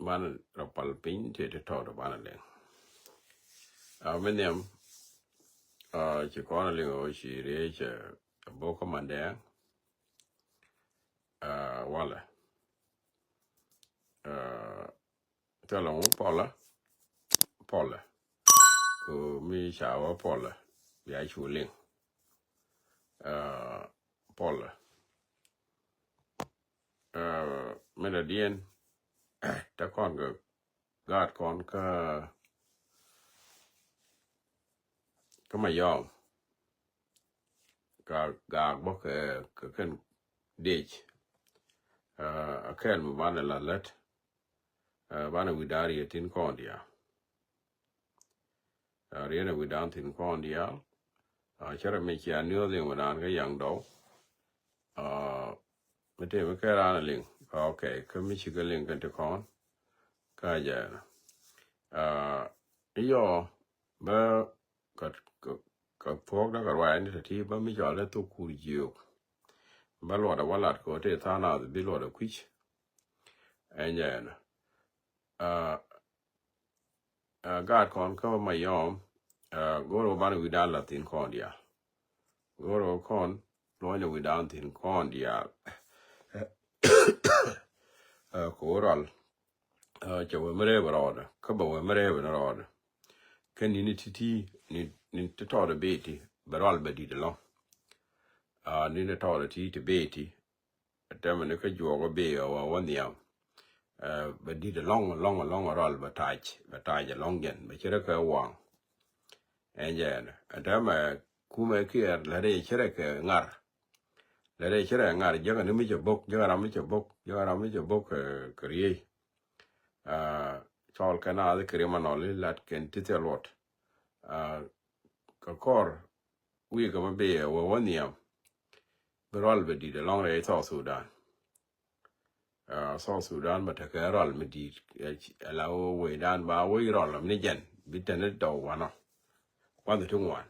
บ้านเราปัลปินที่จะทอดบ้านเลยไม่เนี่ยจะก่อนเลยว่าสิเรียกบอกมันเดียว่าเลยแต่ลงพอละคือมีชาวพอละยายชูเลี้ยงพอละไม่ได้เดียนแต่ก่อนก็กาดก่อนก็ไม่ยอมกากบอกก็ขึ้นเดชแค่บ้านละเล็ดบ้านวิดารีทิ้งก่อนเดียวเรียนวิดาทิ้งก่อนเดียวเชื่อไม่เชื่อเนื้อเรื่องวิดาก็ยังดูไม่ได้ไม่แค่ร้านเลี้ยงโอเคก็ไม่ใช่ก็เลี้ยงกันทุกคนก็จะอีโยบ่ก็พวกนักการนี่ที่บ่มีจอดแล้วตัวคุยอยู่บ่หลอดว่าหลัดก็ที่ท่านาบิหลอดคุยเอ็นเจนกาดคนก็ไม่ยอมก็รู้บ้านวิดาลตินคนเดียวก็รู้คนร้อยวิดาลตินคนเดียวโครัลจะว่าไม่ได้บรอดเขาบอกว่าไม่ได้บรอดแค่นี้นี่จะทอดเบทีบรอลเบดีเดลองนี่จะทอดที่เบทีแต่มันก็อยู่กับเบย์ว่าวันเดียวเบดีเดลองรอลบทายจะลองเย็นไม่ใช่เรื่องวางเอ็นเจนแต่มาคู่มือคือแล้วได้เชื่อเรื่องงาแล้วได้เชื่อเรื่องงายังกันไม่จะบกยังเราไม่จะบกกรีชอลกันอะไรกรีมันนอลิลัดกันที่ตลอดก็คอร์วิ่งกับมันเบย์ว่าวันเดียวบรอลเบดีเดลองเลยซอสุดานมาถ้าเกิดรอลไม่ดีแล้วเวดานบ่าวเวรอลไม่เย็นบิดเนตดาววันอ่ะวันที่ทุ่งวัน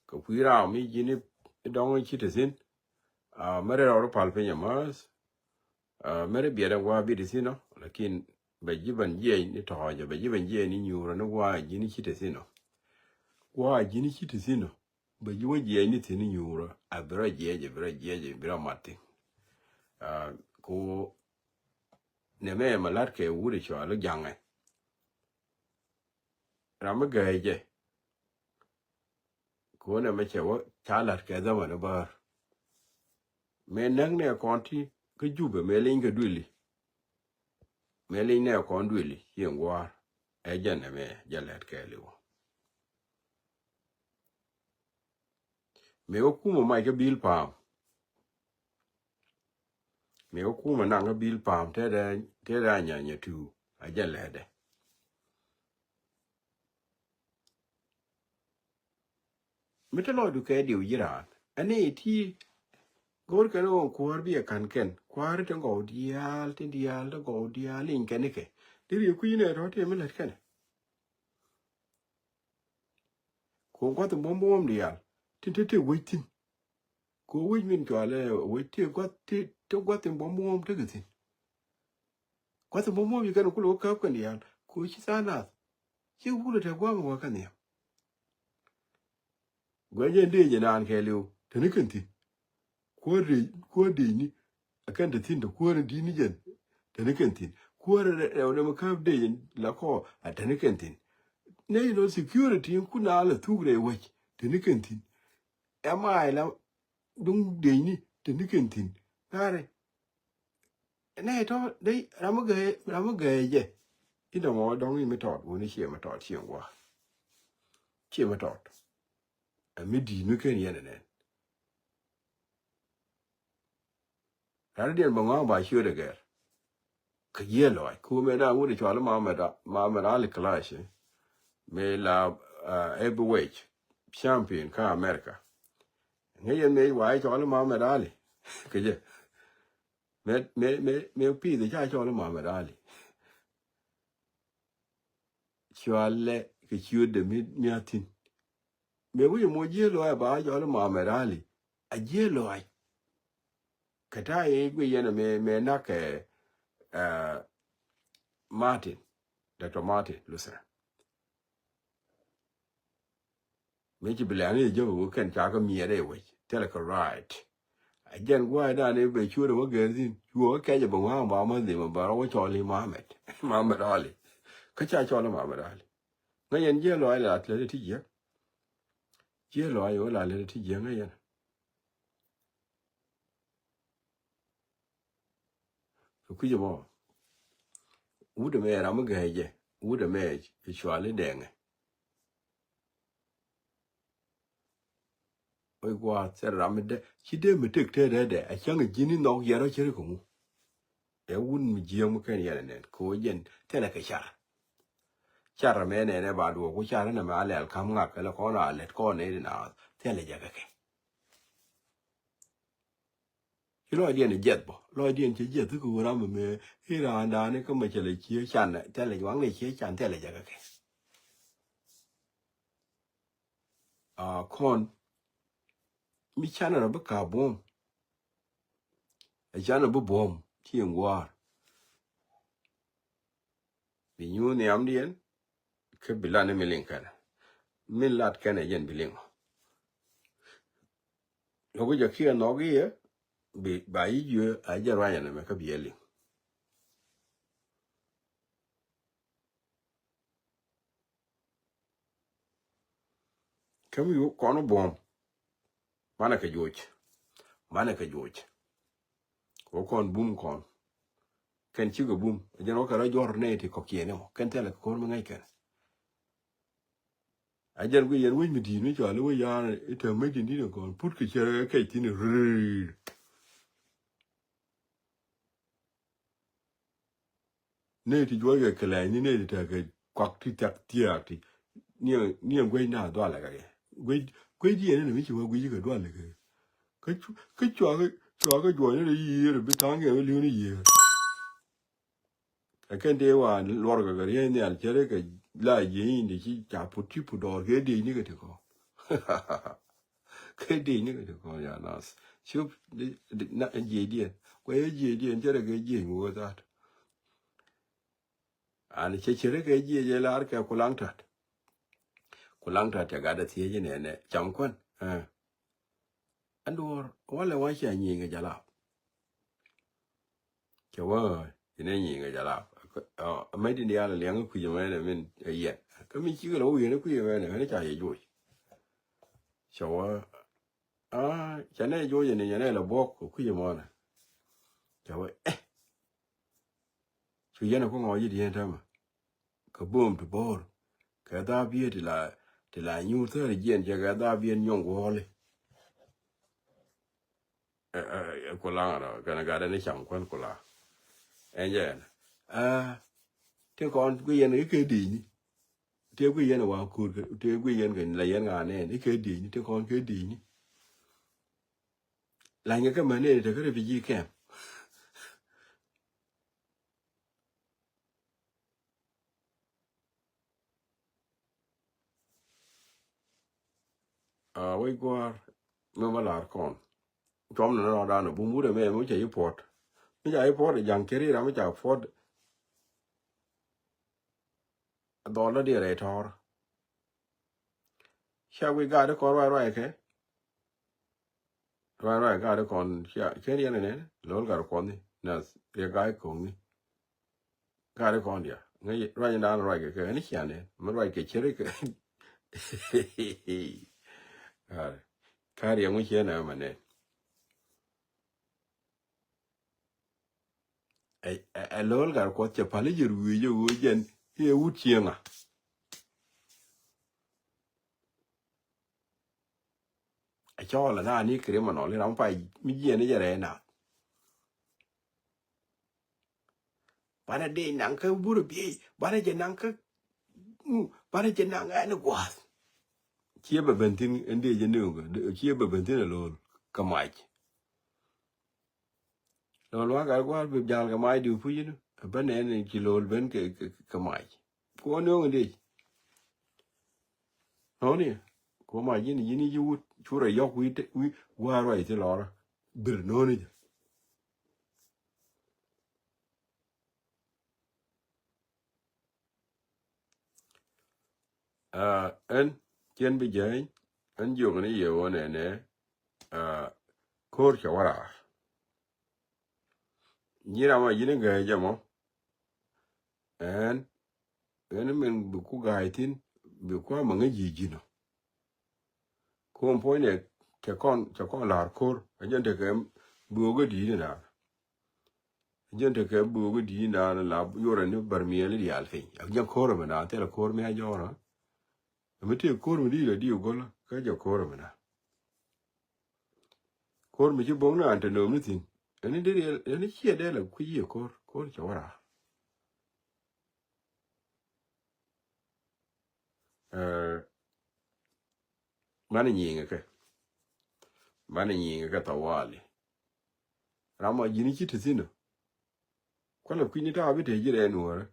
ก็คุยเรามีจีนี่ดองคิดสินไม่ได้เราพัลเป็นยังไงไม่ได้เบียดว่าบิดสินเนาะแต่กินไปจีบันเย่นี่ถอยจะไปจีบันเย่นี่อยู่แล้วนึกว่าจีนี่คิดสินเนาะว่าจีนี่คิดสินเนาะไปจีบันเย่นี่ที่นี่อยู่แล้วเบรเย่เบรมาติกูเนี่ยแม่มาลัดแกวูดิชัวแล้วยังไงเราไม่เกยเจกูเนี่ยไม่ใช่ว่าชาลัดแกจะมาเนี่ยบ้าแม่นั่งเนี่ยก่อนที่ก็อยู่แบบแม่เลี้ยงก็ด้วยเลยแม่เลี้ยงเนี่ยก่อนด้วยเลยยังว่าไอ้ยันเนี่ยแม่จะลัดแกเลยวะแม่ก็คู่มาไม่ก็บิลพามแม่ก็คู่มานั่งก็บิลพามเท่าไรเนี่ยทูไอ้ยันลัดเดไม่ต้องรอดูแกเดี๋ยวยี่ราอันนี้ที่กอดกันว่าควาร์บียกันควาร์ตั้งกอดียาลตั้งดียาลตั้งกอดียาลิงกันนี่แกเดี๋ยวคุยเนี่ยรอที่มันเล็ดกันกูก็ต้องบ่มเดียลที่วิจินกูวิจมินก็เลยวิจิก็ที่ก็ต้องบ่มที่กันสิก็ต้องบ่มอยู่กันกูรู้กับกันเดียลกูชิซานาชื่อพูดเลยว่ามันว่ากันเนี่ยกูยังเดียนานแค่เร็วถึงนี่กันทีควาดีนี่akan da tin da kuwar dini jan da nakan tin kuwar da maka da yin la ko a da nakan tin ne no security kuna ala tugre wai da nakan tin amma ila dun da ni da nakan tin kare ne to dai ramuga je ida mo don mi tot woni che ma tot chen wa che ma tot a mi di nakan yana ne ra dia ba nga ba shu da ga ka ye lo ku me da wo de chwa la ma da le clash me la heavyweight champion ka America nghe yên me wa chwa la ma da le ke je me pi de cha chwa la ma da le chwa le ke chu de mi atin me wo mo je lo ba chwa la ma da le a je lo ka ta ye gwe ye na me na ke Martin, Dr. Martin Luther. Make you believe you can talk me a day with. Tell a right. Again, why don't they be sure of again? You are catch a bomb, Mamma, they were borrowed Charlie Mohammed. Mohammed Ali. Catch a Charlie Mohammed Ali. Ngayon yellow I let it here. Yellow I will let it young again. So could you more? Would a man, I'm a gay, would a match, it's surely dang. Ôi qua sẽ làm mình chỉ để mình thực thế đấy à chẳng cái gì nó giờ đó chứ cũng em muốn mình giang một cái này này cố nhiên thế là cái cha ra mẹ này bà đùa của cha nó mà lại khăm ngạc cái là con nào lại con này nào thế là giờ cái loài điện này giật bỏ loài điện chỉ giật thứ của nó mà khi là anh đã này có mà chỉ là chia chăn này thế là quán này chia chăn thế là giờ cái con mi chăn là bất cả bom chăn là bất bom thiên qua vì như này am điên cái bị lan này mình lên cái mình lát cái này dân bị lên lúc bây giờ khi nó cái á bị bảy giờ ở giờ ra này mà cái bị lên cái mình có nó bom mana cái George có con boom con cái chiếc cái boom giờ nó cái đó này thì có kia nữa cái thế là con mà ngay cái ai giờ cái giờ mình đi nữa cho lúc giờ thì mấy tin đi được còn put cái chơi cái tin rồi này thì George cái này này thì cái quạt thì tạc thì nhiều quay nào đó là cái quay gì này mình chỉ có quay cái đó là cái cho cái George này gì rồi biết thằng cái liu này gì cái điều à lor cái này chơi cái là gì thì chỉ chả put đó cái gì này cái đó cái gì này cái đó ya nó chụp na gì đi quay gì chơi cái gì mua ra anh chơi cái gì là cái kulang ta ga da tiye ne cham kon andor wala wa sha nyi nga jala ke wa ine nyi nga jala mai din ya la liang ku yema ne min ye ka mi chi ga lo ye ne ku yema ne cha ye jo chawa cha ne jo ye ne la bok ku yema na chawa chu ye na ko ngo yi di ta ma ka bom to bor ka da bi de la nyu thơ gen ja ga da bi nyong ko le ko la ra ka na ga da ne cham kon ko la enje thế còn cái yên cái đi nhỉ thế cái yên là vào cột thế cái yên cái là yên ngà này cái đi nhỉ thế còn cái đi nhỉ là những cái mà này thì cái gì kèm quay qua mà là con trong nó ra nó bung bút để mẹ mới chạy port mới chạy port để dàn cái ra mới chạy port đó là điều này thôi sao cái gà đó còn rồi cái rồi gà đó còn cái này này lối gà còn đi nè cái gà còn đi gà đó còn đi ngay rồi nhà rồi cái này chả này mà rồi cái chơi cái cái gì cũng chơi nào mà nè lối gà có chụp phải lấy rồi dân cái út chiang cho là na ni kire mà nó lên đóng phải mi gì này giờ này nào bạn là đi nặng cái bút bì bạn là nặng cái bạn là nặng cái nó quá chia bờ bên tin anh đi trên đường chia bờ bên tin là luôn cầm mày rồi loa cái quá bị giang cầm mày điều phi chứ bên này chỉ lồn bên cái cầm mày có nước anh đi nó nè có mày gì này chú rồi dọc qua rồi thì lo bự nó nè en chen bi je en yo ne yo ne kor chawara nyira ma yine ga jamo en men bu ku ga tin bi ko ma ngi jino ko po ne ke kon la kor ajente ke bu go di na gente ke bu go di na la yore ne barmiele di alfi ajan kor ma na te la kor me ajora mete kor mi di la di go la ka jo kor ma na kor mi ji bong na ante no mi tin eni de eni che de la ku ye kor chawara mani nyinga ke tawali rama jini chiti sino kwala kwini ta abite jire nuore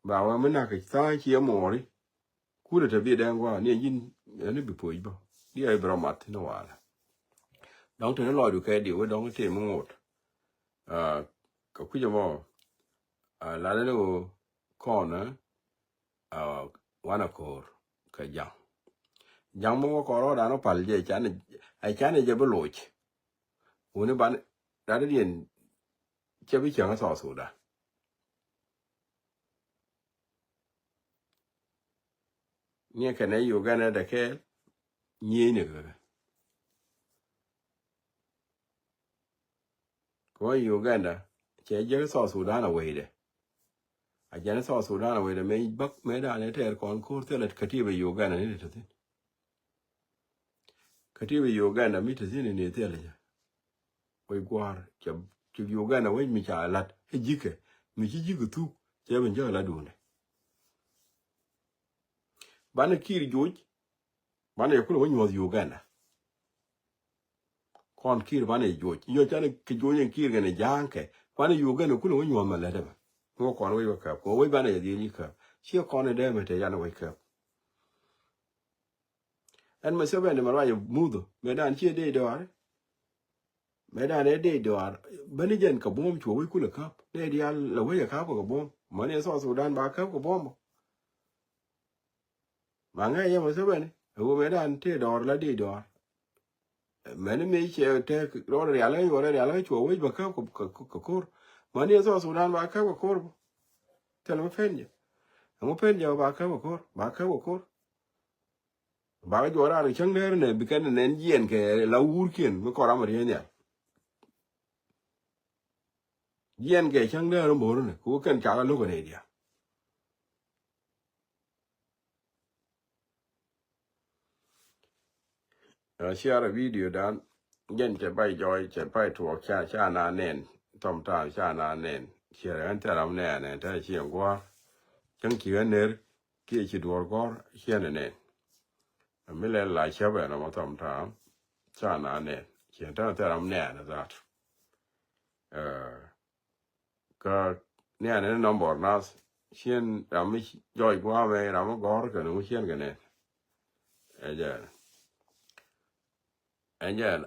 ba wa mena ke ta chi amori kule ta bi dangwa ni yin eni bi po ibo di ai bra mat no wala dong te lo du ke di we dong te mo ngot ka ku mo la le no kona wana kor ka jang mo ko ro da no pal je chane je boloch woni ban da dien che bi chang so da ni ke ne yu ga na da ke ni ne ga ko yu ga na che je so da na we de a je so da na we de me bak me da ne ter kon kur te let kati be yu ga na ni te kati be yu ga na mi te ni te le we gwar che yu ga na we mi cha lat e jike mi ji tu che ben ja la du ne ban kir juj ban e ku lo nyu yu ga na kon kir ban e juj yo chane ke juj kir ga ne janke ban yu ga na ku lo nyu ma le de ngo kon we ka ko we ban e di ni ka chi kon de me te ya no we ka en ma se ben ma ra mudo me dan chi de do ar me dan de do ar ban jen ka bom chu we ku le ka ne di al la we ka ko bom ma ne so Sudan ba ka ko bom ma nga ye ma se ben wo me dan te do la de do mene me che te ro re ala yo re ala chu we ba ka ko kor ma ne so Sudan ba ka ko kor te lo fenje mo penja ba ka ko kor ba ka ko kor ba jo ra ri chang der ne bi kan ne yen ke la ur ken mo ko ra ma ri ne yen ke chang der mo ne ku ken cha lo ko ne dia share video dan yen che bai joy che bai tuo cha na nen tom ta cha na nen share an ta ram ne ne ta chi ngwa chang ki ne ki chi dor gor share ne me le la che ba na mo tom ta cha na nen che ta ram ne na that ka ne ne number nas chen ram mi joy gwa me ram gor ka no chen ga ne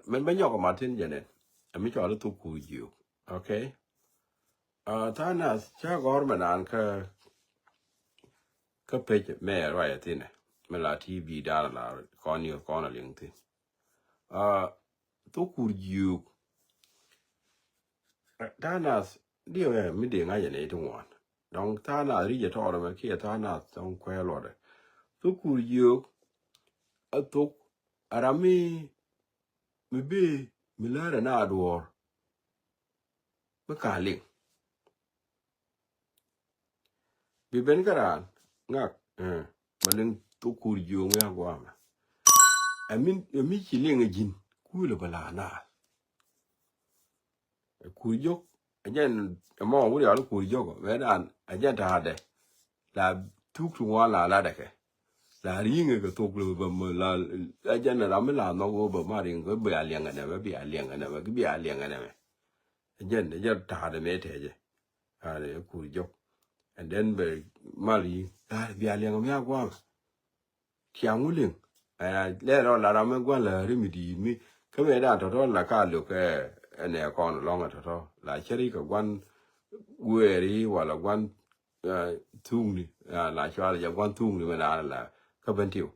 men ben yo ko martin jene mi cho lu tu ku yu okay ta na cha gor manan ka pe me ra tin me la tv da la kon yo kon ling tin tu ku yu ta na dio mi de nga ne tu wan donc ta na ri je to ma ki ta na tong kwe lo de tu ku yu a tu arami mi be mi la na ador me ka ling bi ben karan ngak malin tu ku yu nga gwa mi chi ling jin ku le bala na ku jok ajen mo wu ya ku jok we dan ajen ta de la tu tu wa la de ke la ri nge ko to ku ba mo la ajen na me la no go ba ma ring ko ba liang ne ba bi liang ne ba bi liang ne me ajen ta de me te je a de ku jok and then be mali la bi liang me agwa tiang wu ling le ro la me gwa la ri mi di mi ke me da to la ka lo ke ene kon long to la cheri ko gwan gueri wala gwan tungni la chwa ya gwan tungni me la ka bentiu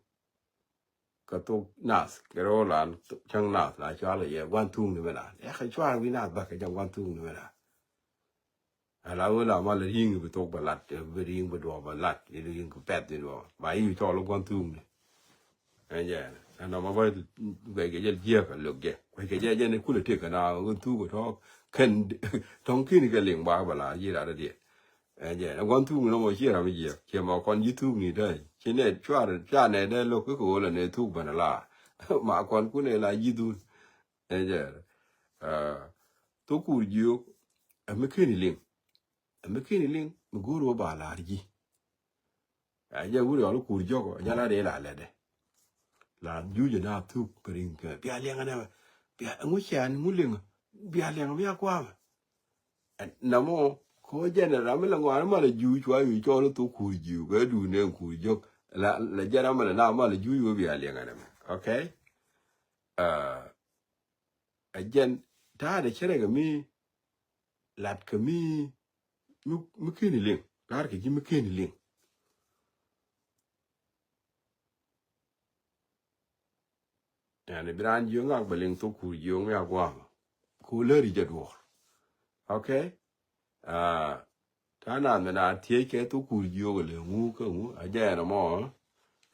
ka to nas ke ro lan chang nas la cha le ye wan tung ni mena ya khai chwa wi nas ba ka jang wan tung ni mena ala wala ma le ring bi to ba lat bi ring bi do ba lat ni ring ko pet ni do ba yi cho lo wan tung ni ja no ma ba ge ge je ka lo ge ge je ne ku le te ka na wan tu ko to ken tong ki ni ke ling ba ba la yi da de ja wan tu no mo ji ra bi je ke ma kon youtube ni dai che ne chwa cha ne de lo ko le ne tu ba na la ma kon ku ne la yi du ja to ku ju a me ke ni ling a me ke ni ling mu go ro ba la ji a ja wu ro ku jo ko ja la de la le de la ju je na tu pring ke bia liang na bia ngu chan ngu ling bia liang bia kwa na mo ko je na ra me la ngwa ma le ju chwa yu cho lo tu ku ju ga du ne ku jo la ja ra ma na ma le ju yu bia liang na okay again ta da kire ga mi lat ka mi mu ke ni ling lar ke ji mu ke ni ling yani bran ju nga ba ling tu ku ju nga kwa ku le ri ja do okay ta na me na tie ke tu ku ju le ngu ka ngu a ja na mo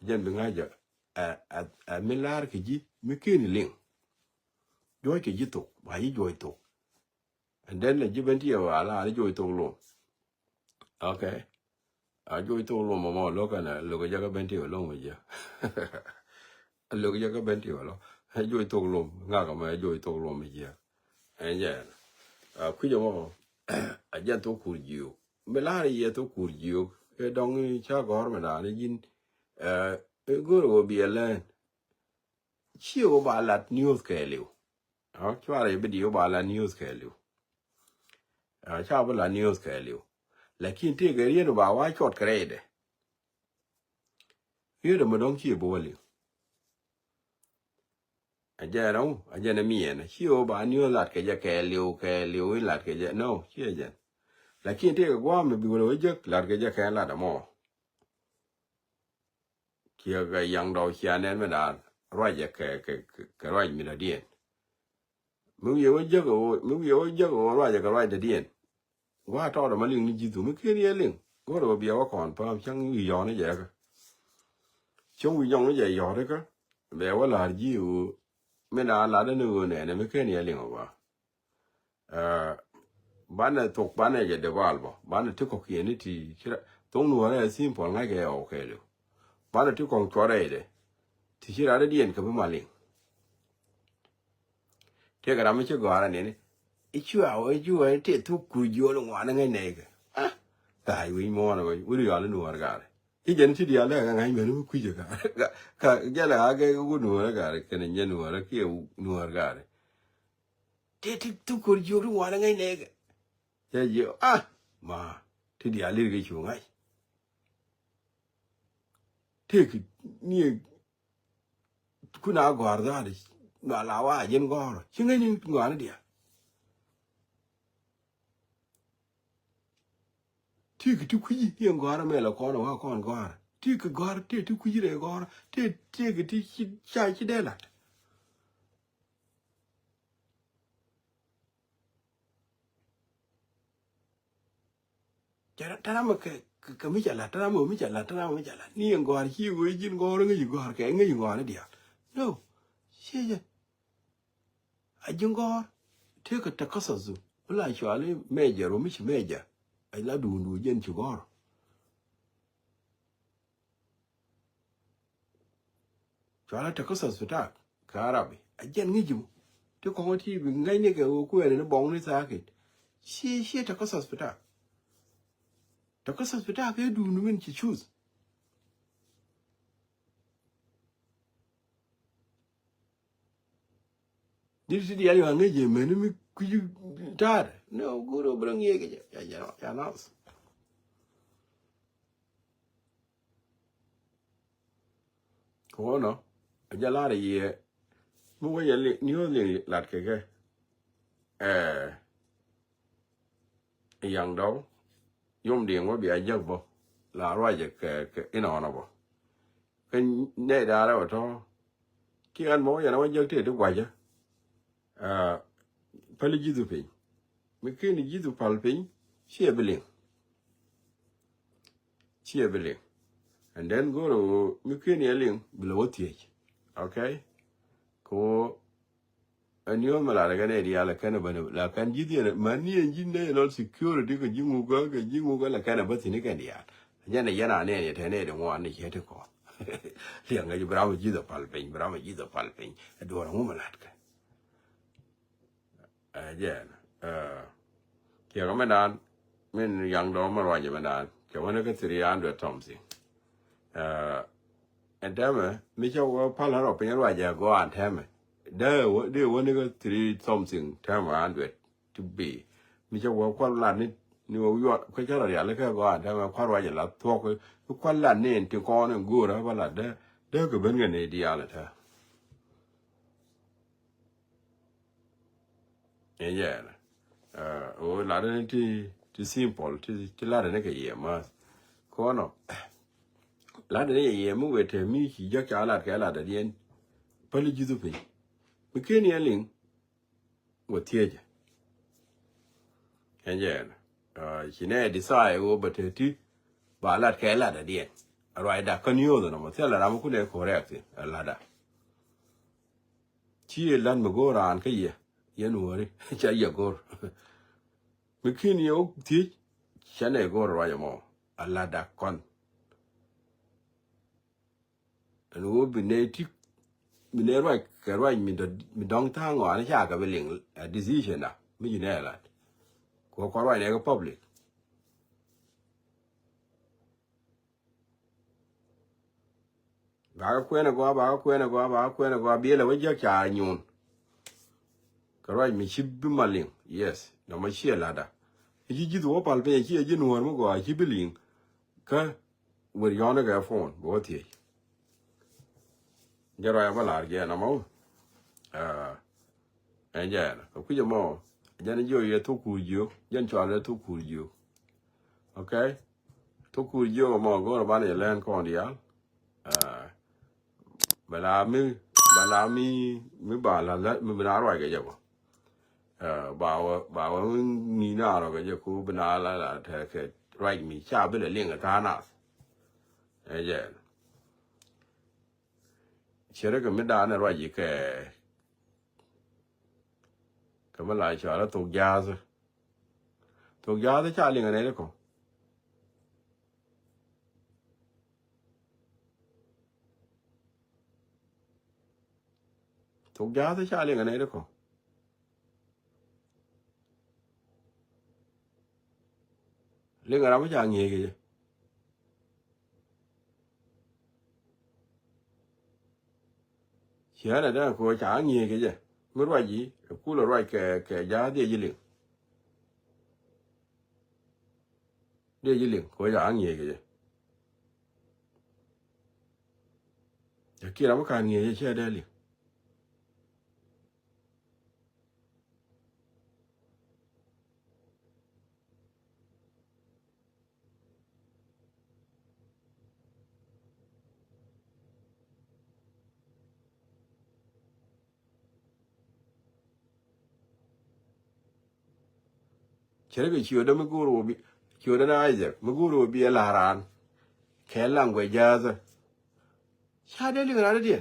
jen bi nga ja a mi lar ke ji mu ke ni ling jo ke ji to ba yi jo to and then le ji ben ti wa la jo to lo okay a jo to lo mo lo ka na lo ga ja ga ben ti lo mo ja lo ga ja ga ben ti lo ha jo to lo nga ka ma jo to lo mo ja en ja ku jo mo a ja to ku ju me la ye to ku ju e dong cha gor ma da ni yin go ro bi len chi o ba lat news ke liu a chwa re bi di o ba la news ke liu a cha ba la news ke liu lakini te ga ye no ba wa chot krede ye do mo dong chi bo liu a ja no a ja na mi na chi o ba news lat ke ja ke liu lat ke ja no chi ja lakini te ga gwa me bi wo je lat ke ja ke la da mo kia ga yang do chia nen me da roi ja ke roi mi da dien mu ye wo je go roi ja ke roi da dien wa to da ma ling ni ji tu me ke ri ling go ro bi wa kon pa chang yu yo ne ja ka chong yu yong ne ja yo de ka be wa la ji u me na la de nu ne me ke ni ling wa bana tok bana ja de balbo bana to ko ki ni ti kira tong nu ra sim po nga ke o ke lu bana to ko chore de ti kira da dien ka ma ling te ga me che go ara ne ichu a o ju e te tu ku jo lo wa na ngai ne ga tai wi mo na wi ri ya le nu ga i jen ti dia le ga ngai me nu ku je ka ja la ga ku nu ga ke ne nye nu ra ke nu ga te tu ku jo lo wa na ngai ne ga ya je ma ti dia le ga chu ngai te ki ni ku na guarda di ma la wa jen go chi ngai ni ngwa na dia ti ki tu ku yi yen go me la ko no ha kon go ti ki go te tu ku yi re go te ki ti cha chi de la ja ta ma ke mi cha la ta ma mi cha la ni yen go hi go yin go ngai go ke ngai go na dia no she je a jen go te ka ta ka sa zu la shwa le me je ro mi chi me je ai la du jen chi go chwa ta ka sa su ta ka arabi a jen ngi ju te ko ti bi ngai ne ke ku ne bong ni sa ke she ta ka sa su ta ke du nu men chi choose dir si dia yo ngai je me ni mi ku ju ta no go ro brang ye ke ya no ko no a ja la ye mu wa ye ni yo le lat ke yang do yom dien wa bi a jag bo la ra je ke ino na bo kan ne da ra to ki an mo ya na wa je te de gwa je pali jidu pe mi ke ni jidu pal pe chi beling and then go to mi ke ni eling below tie okay ko an yo mala ga ne dia la kana bana la kan jidi ne mani en jinne no security ko jingu ga la kana ba tini kan dia yana ne te ne de wa ne ke te ko liang ga bravo jidu pal pe do ra mu mala ka yeah kia ga manan min yang do ma wa je manan ke wana ka 300 tomsi and them mi cho wa pal ha ro pe wa ja go an them de wana ka 3 something them 100 to be mi cho wa kwa la ni wo yo ko cha ra le ka go an them kwa wa ja la to ko kwa la ni ti ko ne go ra ba la de ko ben ga ne dia la ta yeah o la de ti simple ti la de ne ke ye ma ko no la de ye mu we te mi hi ja ka la ka la de yen pali ji du pe mi ke ni alin wo tie je yeah chi ne decide o ba te ti ba la ka la de yen right da kan yo no mo te la mu ku ne correct la da chi lan mo go ran ke ye nu ri cha ye go mi ke ni o ti cha ne go ra ya mo ala da kon and wo bi ne ti mi ne right ka right mi dong ta ngo an cha ka be ling decision na mi ne la ko right ne ko public ba ko na go bi la we ja cha nyun ka right mi chi bi maling yes no ma chi la da ji do pal pe chi ji no mo go chi bi ling ka we yo na ga phone bo ti jaro ya bala ge na mo ja ko ku jo mo jan jo ye to ku jo jan cho le to ku jo okay to ku jo mo go ba ne len ko dia bala mi ba la mi na ro ge jo ba ni na ro ge ku ba la ta ke right mi cha be le ling ta na ja chere ga mi da na ro ji ke ma la cha la to gas cha ling ne ko to gas cha ling ne ko ling ra ma cha ngi ge chere da ko cha ngi ge je mi ro ji ku lo ro ke ja de ji ling ko ja ngi ge je ki ra ma ka ngi ge che de ling chere ga chi da mi go ro bi chi da na je mi go ro bi la ran ke lang we ja za cha de ling ra de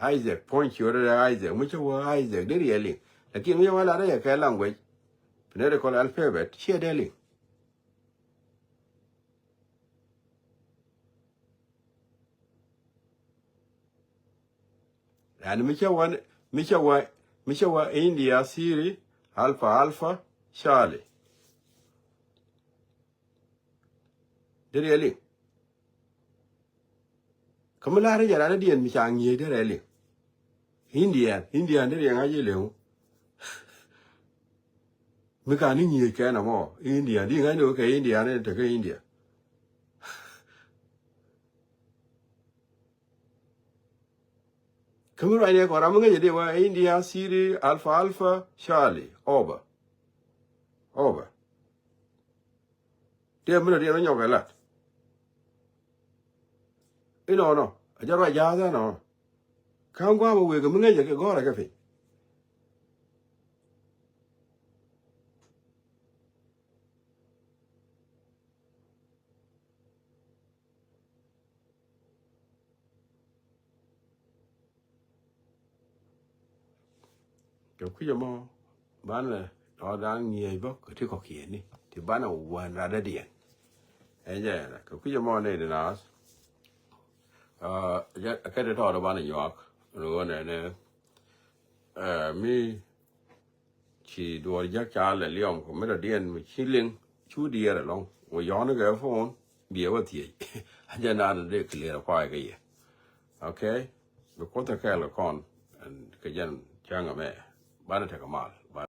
Isaac point you Isaac mucho Isaac de really lakini mimi wala ya ka language pinere ko alphabet che deli and micho wa India Siri alpha Charlie de really kamala re jara de mi changi de really India de yang aje le mi ka ni ni ke na mo India di ngai no ke India ne de ke India kamala ne ko ra mo ngai de wa India Siri alpha Charlie over de mo de no nyoga la no ajara ya da no kan kwa mo we ko mnge je ko la ka fe ko ku mo ban le đó đang nhiều bốc cái thứ có khiển đi thì ban đầu hoàn ra đất điện ấy giờ là cái mò này thì nó cái đó ban đầu York rồi này mi chỉ đùa giác cha là liom của mấy đợt điện mình chỉ liên chú đi rồi long rồi gió nó cái phone bia vào thì anh giờ nào để clear qua cái gì ok rồi có thể cái là con cái dân cha ngà mẹ ban đầu thấy cái mal